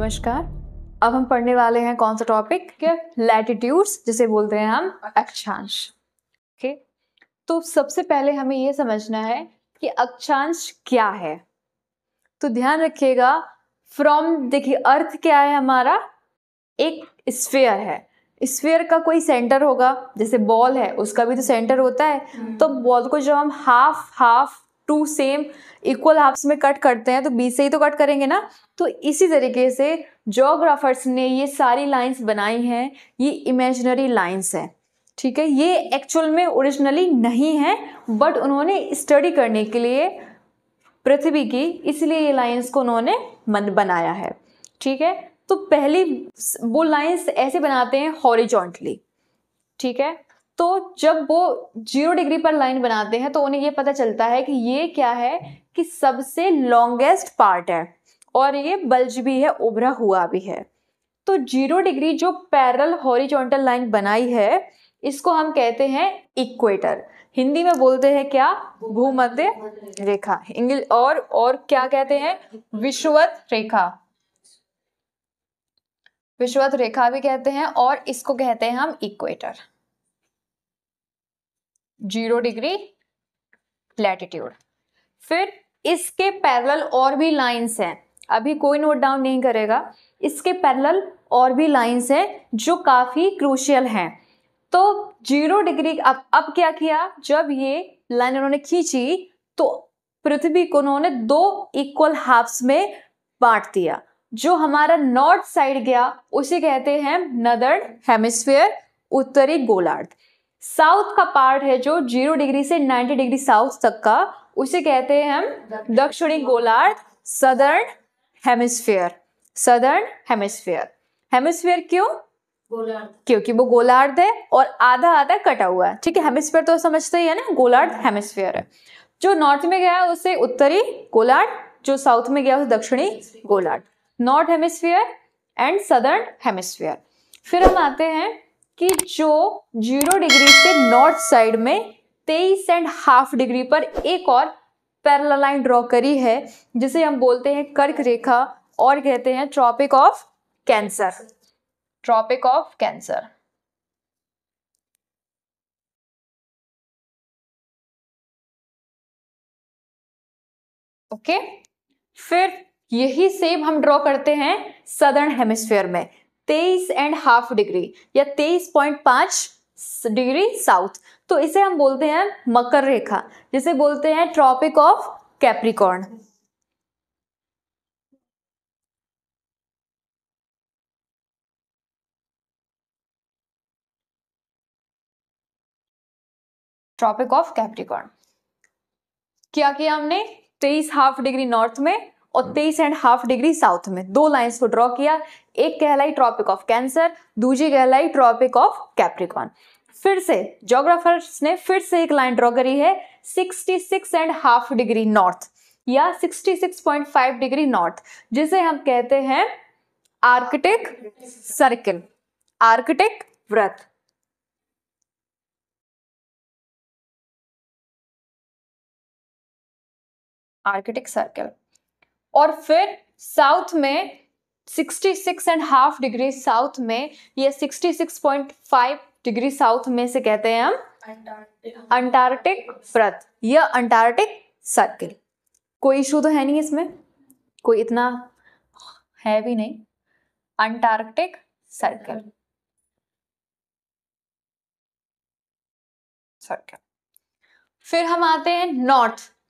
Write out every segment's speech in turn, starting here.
नमस्कार। अब हम पढ़ने वाले हैं कौन सा टॉपिक? लैटिट्यूड्स, जिसे बोलते हैं हम अक्षांश। ओके, तो सबसे पहले हमें ये समझना है कि अक्षांश क्या है। तो ध्यान रखिएगा, देखिए अर्थ क्या है हमारा, एक स्फीयर है। स्फीयर का कोई सेंटर होगा, जैसे बॉल है उसका भी तो सेंटर होता है। तो बॉल को जब हम half two same equal halves में कट करते हैं तो बीच से ही तो कट करेंगे ना। तो इसी तरीके से ज्योग्राफर्स ने ये सारी लाइंस बनाई हैं, ये इमेजिनरी लाइंस है। ठीक है, ये एक्चुअल में ओरिजिनली नहीं है, बट उन्होंने स्टडी करने के लिए पृथ्वी की, इसलिए ये लाइंस को उन्होंने बनाया है। ठीक है, तो पहली वो लाइंस ऐसे बनाते हैं हॉरिजॉन्टली। ठीक है, तो जब वो 0 डिग्री पर लाइन बनाते हैं तो उन्हें ये पता चलता है कि ये क्या है, कि सबसे लॉन्गेस्ट पार्ट है और ये बल्ज भी है, उभरा हुआ भी है। तो 0 डिग्री जो पैरेलल हॉरिजॉन्टल लाइन बनाई है, इसको हम कहते हैं इक्वेटर। हिंदी में बोलते हैं क्या? भूमध्य रेखा। इंग्लिश और क्या कहते हैं? विषुवत रेखा। विषुवत रेखा भी कहते हैं, और इसको कहते हैं हम इक्वेटर। 0 degree latitude. फिर इसके पैरेलल और भी लाइंस हैं, अभी कोई नोट डाउन नहीं करेगा। इसके पैरेलल और भी लाइंस हैं जो काफी क्रूशियल हैं। तो 0 डिग्री अब क्या किया, जब ये लाइन उन्होंने खींची तो पृथ्वी को उन्होंने 2 इक्वल हाफ्स में बांट दिया। जो हमारा नॉर्थ साइड गया उसे कहते हैं नदर्न हेमिस्फीयर, उत्तरी गोलार्ध। साउथ का पार्ट है जो 0 डिग्री से 90 डिग्री साउथ तक का, उसे कहते हैं हम दक्षिणी गोलार्ध, southern hemisphere. Southern hemisphere. Hemisphere क्यों? क्योंकि वो गोलार्ध है और आधा आधा कटा हुआ है। ठीक है, हेमिस्फीयर तो समझते ही है ना, गोलार्ध हेमिस्फीयर है। जो नॉर्थ में गया उसे उत्तरी गोलार्ध, जो साउथ में गया उसे दक्षिणी गोलार्ध। North hemisphere and southern hemisphere. फिर हम आते हैं कि जो 0 डिग्री से नॉर्थ साइड में 23.5 डिग्री पर एक और पैरेलल लाइन ड्रॉ करी है, जिसे हम बोलते हैं कर्क रेखा और कहते हैं tropic of cancer. Tropic of cancer. Okay, फिर यही सेम हम ड्रॉ करते हैं सदर्न हेमिस्फीयर में 23.5 डिग्री या 23.5 डिग्री साउथ। तो इसे हम बोलते हैं मकर रेखा, जिसे बोलते हैं tropic of Capricorn. Tropic of Capricorn. क्या किया हमने? 23.5 डिग्री नॉर्थ में और 23.5 डिग्री साउथ में 2 लाइंस को ड्रॉ किया। एक कहलाई ट्रॉपिक ऑफ कैंसर, दूसरी कहलाई ट्रॉपिक ऑफ कैप्रिकॉर्न। फिर से ज्योग्राफर्स ने फिर से एक लाइन ड्रॉ करी है 66.5 डिग्री नॉर्थ या 66.5 डिग्री नॉर्थ, जिसे हम कहते हैं आर्कटिक सर्किल, आर्कटिक वृत्त। Arctic circle. और फिर साउथ में 66.5 डिग्री साउथ में या 66.5 डिग्री साउथ में से कहते हैं हम अंटार्कटिक वृत्त या अंटार्कटिक सर्किल। कोई इशू तो है नहीं इसमें, कोई इतना है भी नहीं। Antarctic circle. सर्किल। फिर हम आते हैं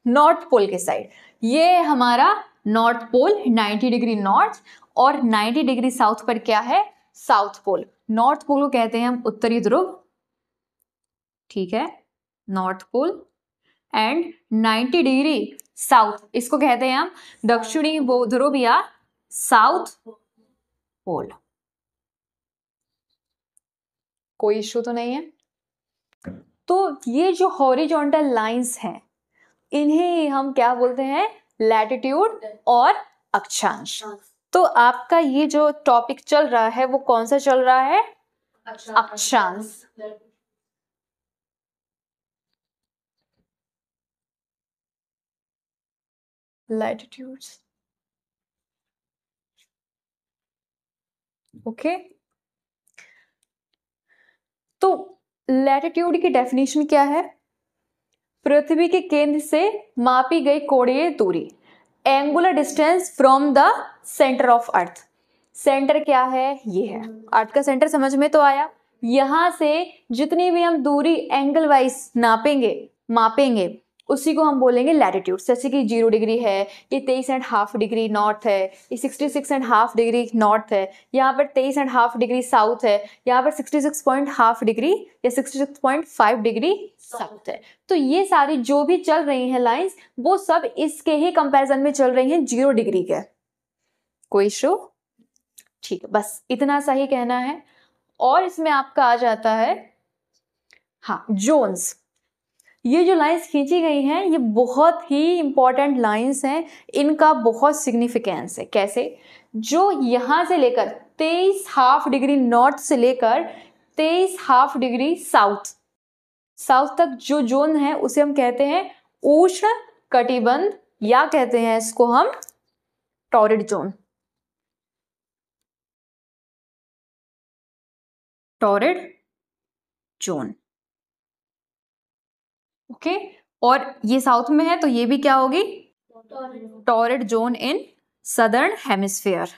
नॉर्थ पोल के साइड। ये हमारा नॉर्थ पोल 90 डिग्री नॉर्थ और 90 डिग्री साउथ पर क्या है? South pole. नॉर्थ पोल को कहते हैं हम उत्तरी ध्रुव। ठीक है, north pole and 90 degree south, इसको कहते हैं हम दक्षिणी ध्रुव या साउथ पोल। कोई इश्यू तो नहीं है। तो ये जो हॉरिजॉन्टल लाइंस हैं, इन्हें हम क्या बोलते हैं? लैटिट्यूड और अक्षांश। तो आपका ये जो टॉपिक चल रहा है वो कौन सा चल रहा है? अक्षांश। लैटिट्यूड्स। ओके, तो लैटिट्यूड की डेफिनेशन क्या है? पृथ्वी के केंद्र से मापी गई कोणीय दूरी, angular distance from the centre of earth. Centre क्या है? ये है अर्थ का सेंटर, समझ में तो आया। यहां से जितनी भी हम दूरी एंगल वाइज मापेंगे उसी को हम बोलेंगे लैटिट्यूड। जैसे कि 0 डिग्री है, ये 23.5 डिग्री नॉर्थ है, ये 66.5 डिग्री नॉर्थ है, यहाँ पर 23.5 डिग्री साउथ है, यहाँ पर 66.5 डिग्री या 66.5 डिग्री साउथ है। तो ये सारी जो भी चल रही हैं लाइंस, वो सब इसके ही कंपैरिजन में चल रही हैं 0 डिग्री के। कोई इशू? ठीक है, बस इतना सा ही कहना है। और इसमें आपका आ जाता है हाँ जोन्स। ये जो लाइंस खींची गई हैं ये बहुत ही इंपॉर्टेंट लाइंस हैं, इनका बहुत सिग्निफिकेंस है। कैसे? जो यहाँ से लेकर 23.5 डिग्री नॉर्थ से लेकर 23.5 डिग्री साउथ तक जो जोन है उसे हम कहते हैं उष्ण कटिबंध, या कहते हैं इसको हम torrid zone. Torrid zone, okay. और ये साउथ में है तो ये भी क्या होगी? Torrid zone in southern hemisphere.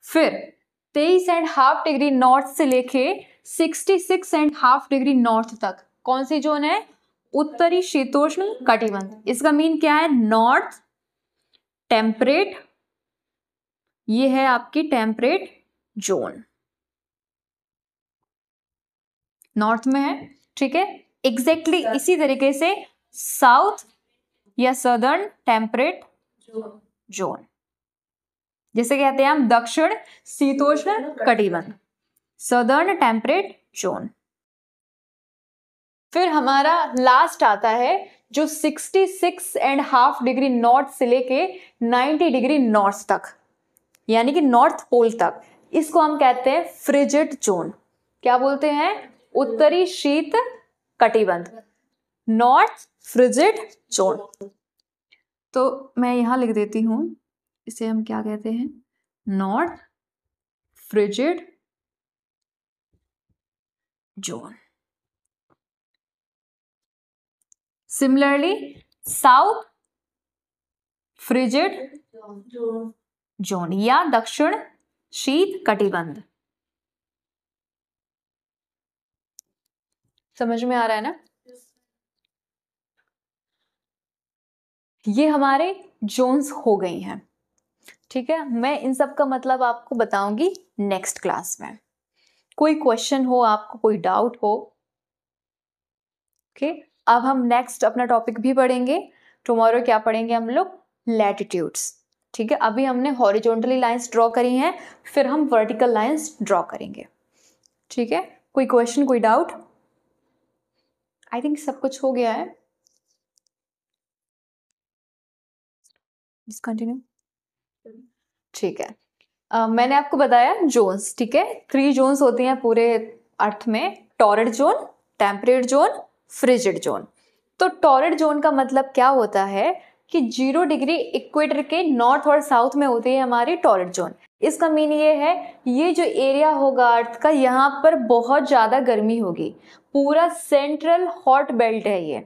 फिर 23.5 डिग्री नॉर्थ से लेके 66.5 डिग्री नॉर्थ तक कौन सी जोन है? उत्तरी शीतोष्ण कटिबंध। इसका मीन क्या है? नॉर्थ टेम्परेट, ये है आपकी टेम्परेट जोन, नॉर्थ में है, ठीक है। एग्जैक्टली इसी तरीके से साउथ या सदर्न टेम्परेट जोन, जिसे कहते हैं हम दक्षिण शीतोष्ण कटिबंध, सदर्न टेम्परेट जोन। फिर हमारा लास्ट आता है जो 66.5 डिग्री नॉर्थ से लेके 90 डिग्री नॉर्थ तक, यानी कि नॉर्थ पोल तक, इसको हम कहते हैं फ्रिजिड जोन। क्या बोलते हैं? उत्तरी शीत कटिबंध, नॉर्थ फ्रिजिड जोन। तो मैं यहां लिख देती हूं, इसे हम क्या कहते हैं? North frigid zone. Similarly south frigid zone या दक्षिण शीत कटिबंध। समझ में आ रहा है ना? ये हमारे जोन्स हो गई हैं, ठीक है। मैं इन सब का मतलब आपको बताऊंगी नेक्स्ट क्लास में। कोई क्वेश्चन हो आपको, कोई डाउट हो? ओके, अब हम नेक्स्ट अपना टॉपिक भी पढ़ेंगे। टुमारो क्या पढ़ेंगे हम लोग? लैटिट्यूड्स, ठीक है। अभी हमने हॉरिजॉन्टली लाइंस ड्रॉ करी हैं, फिर हम वर्टिकल लाइंस ड्रॉ करेंगे, ठीक है। कोई क्वेश्चन, कोई डाउट? आई थिंक सब कुछ हो गया है। कंटिन्यू, ठीक है। मैंने आपको बताया जोन्स, ठीक है। 3 जोन्स होती हैं पूरे अर्थ में, torrid zone, temperate zone, frigid zone. तो टॉरिड जोन का मतलब क्या होता है कि 0 डिग्री इक्वेटर के नॉर्थ और साउथ में होती है हमारी टॉरिड जोन। इसका मीन ये है, ये जो एरिया होगा अर्थ का, यहाँ पर बहुत ज़्यादा गर्मी होगी, पूरा सेंट्रल हॉट बेल्ट है ये।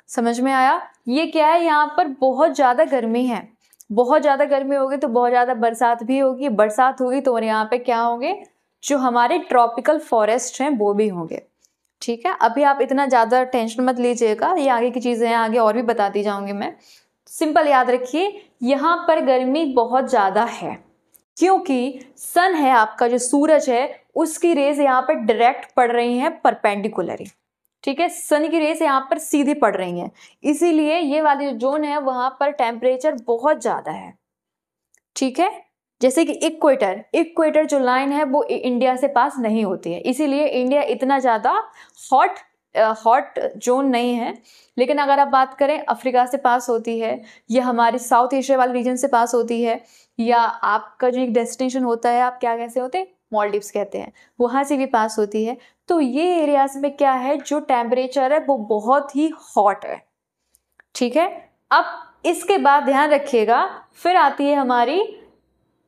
समझ में आया? ये क्या है? यहाँ पर बहुत ज़्यादा गर्मी है, बहुत ज़्यादा गर्मी होगी तो बहुत ज़्यादा बरसात भी होगी, बरसात होगी तो यहाँ पे क्या होंगे? जो हमारे ट्रॉपिकल फॉरेस्ट हैं वो भी होंगे, ठीक है। अभी आप इतना ज़्यादा टेंशन मत लीजिएगा, ये आगे की चीज़ें हैं, आगे और भी बताती जाऊँगी मैं। सिंपल याद रखिए, यहाँ पर गर्मी बहुत ज़्यादा है क्योंकि सन है आपका, जो सूरज है, उसकी रेज यहाँ पर डायरेक्ट पड़ रही हैं परपेंडिकुलरी, ठीक है। सन की रेस यहाँ पर सीधी पड़ रही हैं, इसीलिए ये वाली जो जोन है वहां पर टेम्परेचर बहुत ज्यादा है, ठीक है। जैसे कि इक्वेटर जो लाइन है वो इंडिया से पास नहीं होती है, इसीलिए इंडिया इतना ज्यादा हॉट जोन नहीं है। लेकिन अगर आप बात करें अफ्रीका से पास होती है, या हमारे साउथ एशिया वाले रीजन से पास होती है, या आपका जो एक डेस्टिनेशन होता है, आप क्या कैसे होते हैं? मॉलडीव्स कहते हैं, वहां से भी पास होती है। तो ये एरियाज में क्या है, जो टेम्परेचर है वो बहुत ही हॉट है, ठीक है। अब इसके बाद ध्यान रखिएगा, फिर आती है हमारी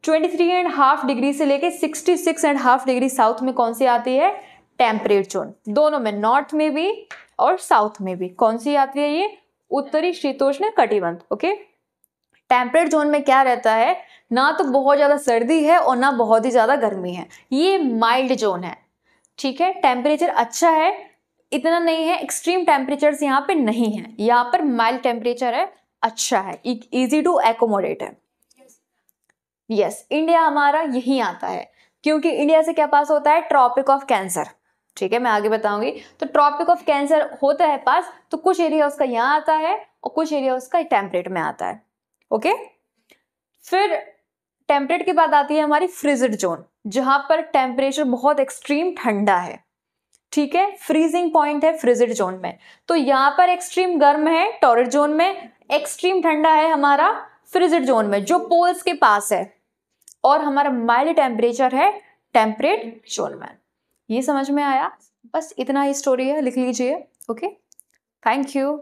23.5 डिग्री से लेके 66.5 डिग्री साउथ में कौन सी आती है? Temperate zone. दोनों में, नॉर्थ में भी और साउथ में भी कौन सी आती है? ये उत्तरी शीतोष्ण कटिबंध। ओके, टेम्परेट जोन में क्या रहता है? ना तो बहुत ज्यादा सर्दी है और ना बहुत ही ज्यादा गर्मी है, ये माइल्ड जोन है। ठीक है, टेम्परेचर अच्छा है, इतना नहीं है, एक्सट्रीम टेम्परेचर्स यहाँ पे नहीं है, यहाँ पर माइल्ड टेम्परेचर है, अच्छा है, इजी टू एकोमोडेट है। यस, इंडिया हमारा यही आता है, क्योंकि इंडिया से क्या पास होता है? Tropic of cancer. ठीक है, मैं आगे बताऊंगी। तो ट्रॉपिक ऑफ कैंसर होता है पास, तो कुछ एरिया उसका यहाँ आता है और कुछ एरिया उसका टेम्परेट में आता है। ओके, फिर टेम्परेट के बाद आती है हमारी फ्रिजिड जोन, जहां पर टेम्परेचर बहुत एक्सट्रीम ठंडा है। ठीक है, फ्रीजिंग पॉइंट है फ्रिजिड जोन में। तो यहाँ पर एक्सट्रीम गर्म है टॉरड जोन में, एक्सट्रीम ठंडा है हमारा फ्रिजिड जोन में जो पोल्स के पास है, और हमारा माइल्ड टेम्परेचर है टेम्परेट जोन में। ये समझ में आया? बस इतना ही स्टोरी है, लिख लीजिए। Okay, thank you.